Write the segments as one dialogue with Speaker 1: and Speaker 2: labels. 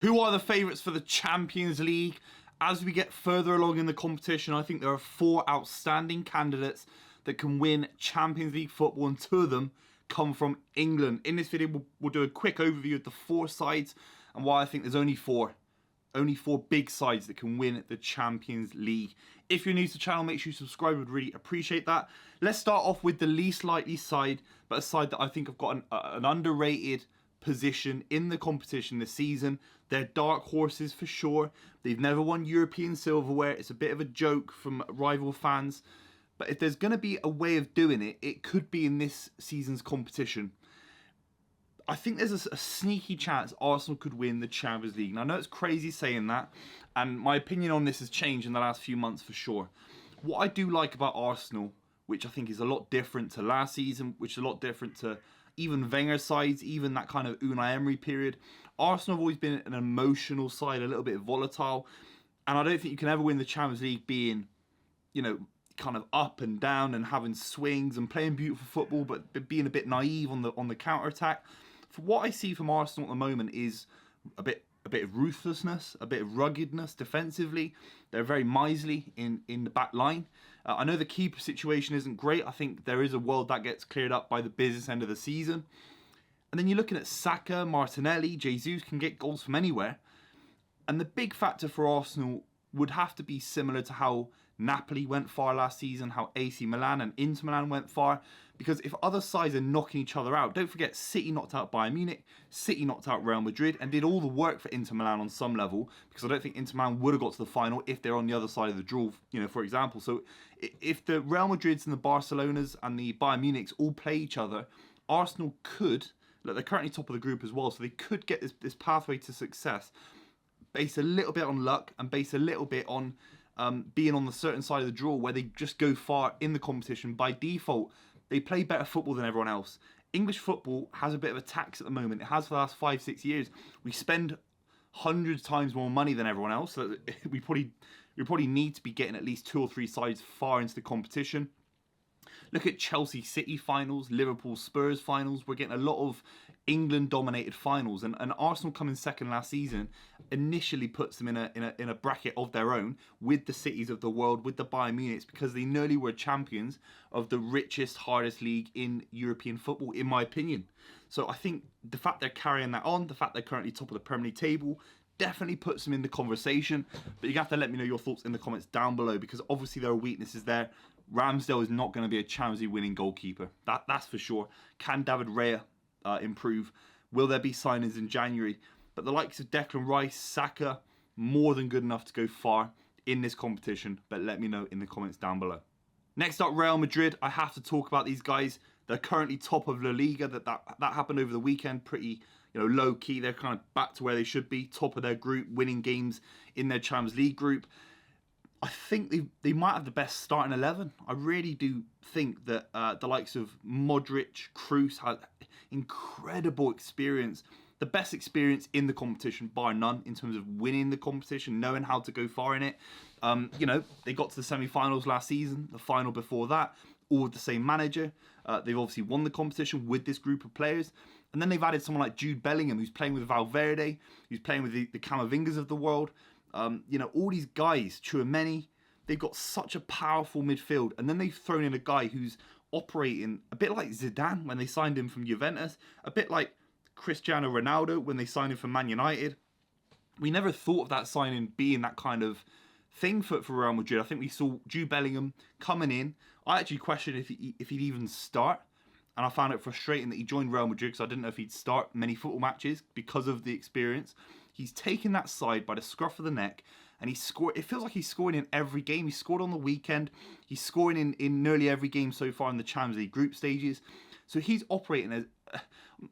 Speaker 1: Who are the favourites for the Champions League? As we get further along in the competition, I think there are 4 outstanding candidates that can win Champions League football, and 2 of them come from England. In this video, we'll do a quick overview of the 4 sides and why I think there's only 4 big sides that can win the Champions League. If you're new to the channel, make sure you subscribe. Would really appreciate that. Let's start off with the least likely side, but a side that I think have got an underrated position in the competition this season. They're dark horses for sure. They've never won European silverware. It's a bit of a joke from rival fans. But if there's going to be a way of doing it, it could be in this season's competition. I think there's a sneaky chance Arsenal could win the Champions League. And I know it's crazy saying that, and my opinion on this has changed in the last few months for sure. What I do like about Arsenal, which I think is a lot different to last season, which is a lot different to even Wenger sides, even that kind of Unai Emery period. Arsenal have always been an emotional side, a little bit volatile. And I don't think you can ever win the Champions League being, you know, kind of up and down and having swings and playing beautiful football, but being a bit naive on the counter-attack. For what I see from Arsenal at the moment is a bit of ruthlessness, a bit of ruggedness defensively. They're very miserly in the back line. I know the keeper situation isn't great. I think there is a world that gets cleared up by the business end of the season. And then you're looking at Saka, Martinelli, Jesus can get goals from anywhere. And the big factor for Arsenal would have to be similar to how Napoli went far last season, how AC Milan and Inter Milan went far. Because if other sides are knocking each other out, don't forget City knocked out Bayern Munich, City knocked out Real Madrid, and did all the work for Inter Milan on some level. Because I don't think Inter Milan would have got to the final if they're on the other side of the draw, you know, for example. So if the Real Madrids and the Barcelonas and the Bayern Munichs all play each other, Arsenal could, look, they're currently top of the group as well, so they could get this pathway to success based a little bit on luck and based a little bit on being on the certain side of the draw where they just go far in the competition. By default, they play better football than everyone else. English football has a bit of a tax at the moment. It has for the last 5-6 years. We spend hundreds times more money than everyone else. So we probably need to be getting at least 2 or 3 sides far into the competition. Look at Chelsea City finals, Liverpool Spurs finals. We're getting a lot of England-dominated finals, and Arsenal coming second last season initially puts them in a bracket of their own with the cities of the world, with the Bayern Munich, because they nearly were champions of the richest, hardest league in European football, in my opinion. So I think the fact they're carrying that on, the fact they're currently top of the Premier League table, definitely puts them in the conversation. But you have to let me know your thoughts in the comments down below, because obviously there are weaknesses there. Ramsdale is not going to be a Champions League winning goalkeeper. That's for sure. Can David Raya improve? Will there be signings in January? But the likes of Declan Rice, Saka, more than good enough to go far in this competition. But let me know in the comments down below. Next up, Real Madrid. I have to talk about these guys. They're currently top of La Liga. That happened over the weekend. Pretty, low key. They're kind of back to where they should be. Top of their group, winning games in their Champions League group. I think they might have the best starting 11. I really do think that the likes of Modric, Kroos had incredible experience. The best experience in the competition, bar none, in terms of winning the competition, knowing how to go far in it. They got to the semi-finals last season, the final before that, all with the same manager. They've obviously won the competition with this group of players. And then they've added someone like Jude Bellingham, who's playing with Valverde, who's playing with the Camavingas of the world. All these guys, Tchouaméni, they've got such a powerful midfield. And then they've thrown in a guy who's operating a bit like Zidane when they signed him from Juventus, a bit like Cristiano Ronaldo when they signed him from Man United. We never thought of that signing being that kind of thing for Real Madrid. I think we saw Jude Bellingham coming in. I actually questioned if he'd even start. And I found it frustrating that he joined Real Madrid because I didn't know if he'd start many football matches because of the experience. He's taken that side by the scruff of the neck and he scored. It feels like he's scoring in every game. He scored on the weekend. He's scoring in nearly every game so far in the Champions League group stages. So he's operating as,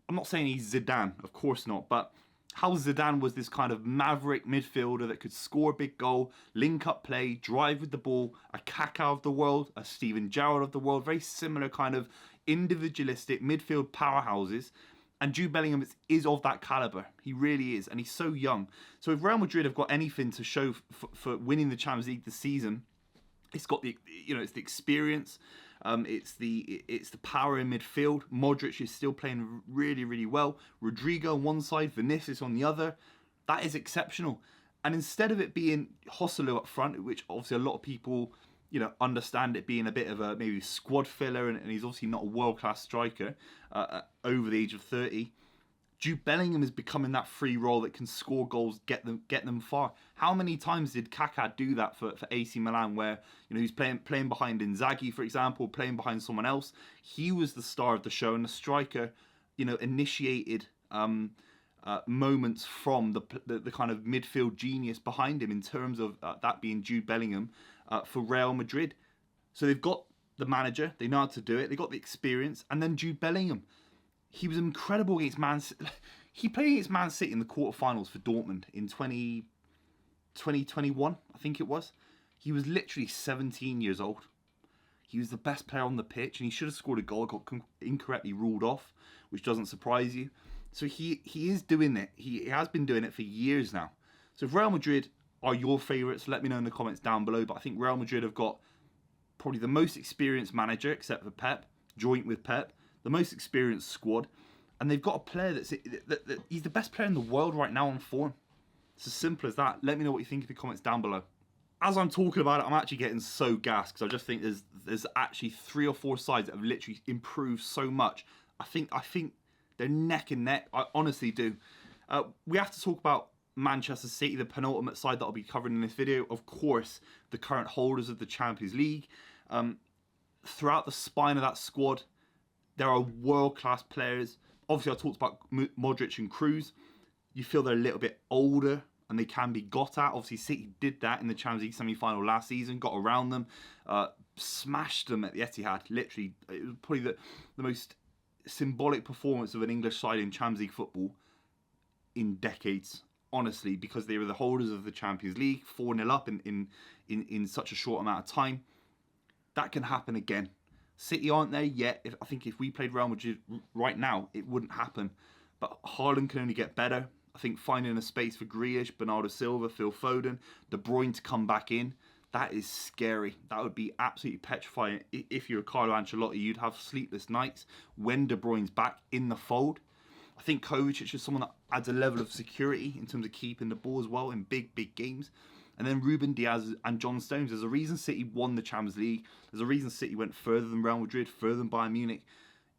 Speaker 1: I'm not saying he's Zidane, of course not, but how Zidane was this kind of maverick midfielder that could score a big goal, link up play, drive with the ball, a Kaká of the world, a Steven Gerrard of the world, very similar kind of individualistic midfield powerhouses. And Jude Bellingham is of that calibre. He really is, and he's so young. So if Real Madrid have got anything to show for winning the Champions League this season, it's got the it's the experience, it's the power in midfield. Modric is still playing really, really well. Rodrigo on one side, Vinicius on the other. That is exceptional. And instead of it being Joselu up front, which obviously a lot of people, understand it being a bit of a maybe squad filler, and he's obviously not a world-class striker over the age of 30, Jude Bellingham is becoming that free role that can score goals, get them far. How many times did Kaká do that for AC Milan, where he's playing behind Inzaghi, for example, playing behind someone else? He was the star of the show, and the striker, initiated moments from the kind of midfield genius behind him in terms of that being Jude Bellingham for Real Madrid. So they've got the manager, they know how to do it, they got the experience, and then Jude Bellingham. He was incredible against Man City. He played against Man City in the quarterfinals for Dortmund in 2021, I think it was. He was literally 17 years old. He was the best player on the pitch, and he should have scored a goal. Got incorrectly ruled off, which doesn't surprise you. So he is doing it. He has been doing it for years now. So if Real Madrid are your favourites, let me know in the comments down below. But I think Real Madrid have got probably the most experienced manager, except for Pep, joint with Pep, the most experienced squad, and they've got a player that he's the best player in the world right now on form. It's as simple as that. Let me know what you think in the comments down below. As I'm talking about it, I'm actually getting so gassed because I just think there's actually 3 or 4 sides that have literally improved so much. I think they're neck and neck. I honestly do. We have to talk about Manchester City, the penultimate side that I'll be covering in this video. Of course, the current holders of the Champions League. Throughout the spine of that squad, there are world-class players. Obviously, I talked about Modric and Kroos. You feel they're a little bit older and they can be got at. Obviously, City did that in the Champions League semi-final last season, got around them, smashed them at the Etihad. Literally, it was probably the most symbolic performance of an English side in Champions League football in decades, honestly, because they were the holders of the Champions League, 4-0 up in such a short amount of time. That can happen again. City aren't there yet. I think if we played Real Madrid right now, it wouldn't happen. But Haaland can only get better. I think finding a space for Grealish, Bernardo Silva, Phil Foden, De Bruyne to come back in, that is scary. That would be absolutely petrifying. If you're Carlo Ancelotti, you'd have sleepless nights when De Bruyne's back in the fold. I think Kovacic is someone that adds a level of security in terms of keeping the ball as well in big games. And then Ruben Diaz and John Stones. There's a reason City won the Champions League. There's a reason City went further than Real Madrid, further than Bayern Munich.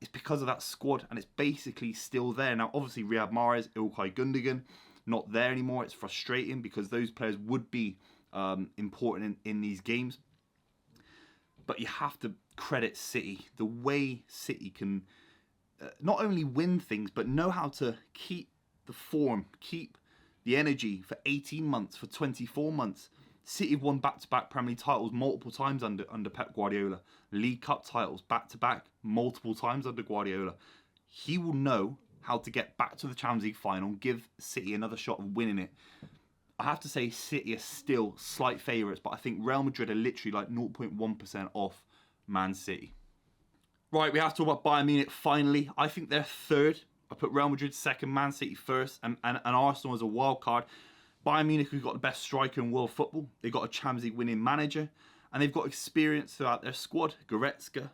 Speaker 1: It's because of that squad, and it's basically still there. Now, obviously, Riyad Mahrez, Ilkay Gundogan, not there anymore. It's frustrating because those players would be important in these games. But you have to credit City. The way City can not only win things, but know how to keep the form, keep the energy for 18 months, for 24 months. City have won back-to-back Premier League titles multiple times under Pep Guardiola. League Cup titles back-to-back multiple times under Guardiola. He will know how to get back to the Champions League final and give City another shot of winning it. I have to say City are still slight favourites, but I think Real Madrid are literally like 0.1% off Man City. Right, we have to talk about Bayern Munich finally. I think they're third. I put Real Madrid second, Man City first, and Arsenal as a wild card. Bayern Munich have got the best striker in world football. They've got a Champions League winning manager, and they've got experience throughout their squad. Goretzka,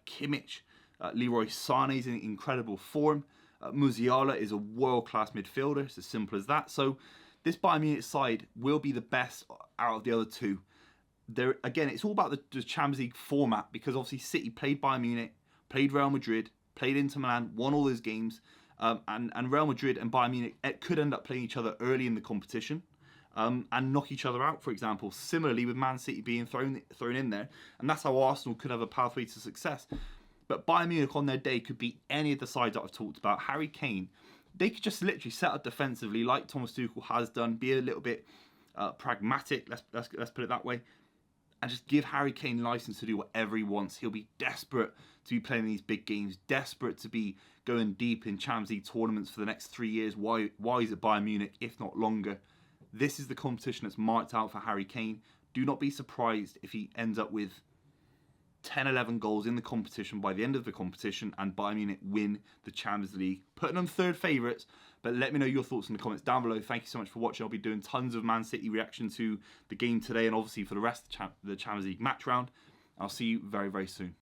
Speaker 1: Kimmich, Leroy Sané is in incredible form. Musiala is a world-class midfielder. It's as simple as that. So this Bayern Munich side will be the best out of the other two. Again, it's all about the Champions League format, because obviously City played Bayern Munich, played Real Madrid, played Inter Milan, won all those games, and Real Madrid and Bayern Munich could end up playing each other early in the competition and knock each other out, for example. Similarly with Man City being thrown in there, and that's how Arsenal could have a pathway to success. But Bayern Munich on their day could beat any of the sides that I've talked about. Harry Kane, they could just literally set up defensively like Thomas Tuchel has done, be a little bit pragmatic, let's put it that way, and just give Harry Kane license to do whatever he wants. He'll be desperate to be playing these big games, desperate to be going deep in Champions League tournaments for the next 3 years. Why is it Bayern Munich, if not longer? This is the competition that's marked out for Harry Kane. Do not be surprised if he ends up with 10, 11 goals in the competition by the end of the competition and Bayern Munich win the Champions League. Putting them third favourites, but let me know your thoughts in the comments down below. Thank you so much for watching. I'll be doing tons of Man City reaction to the game today and obviously for the rest of the Champions League match round. I'll see you very, very soon.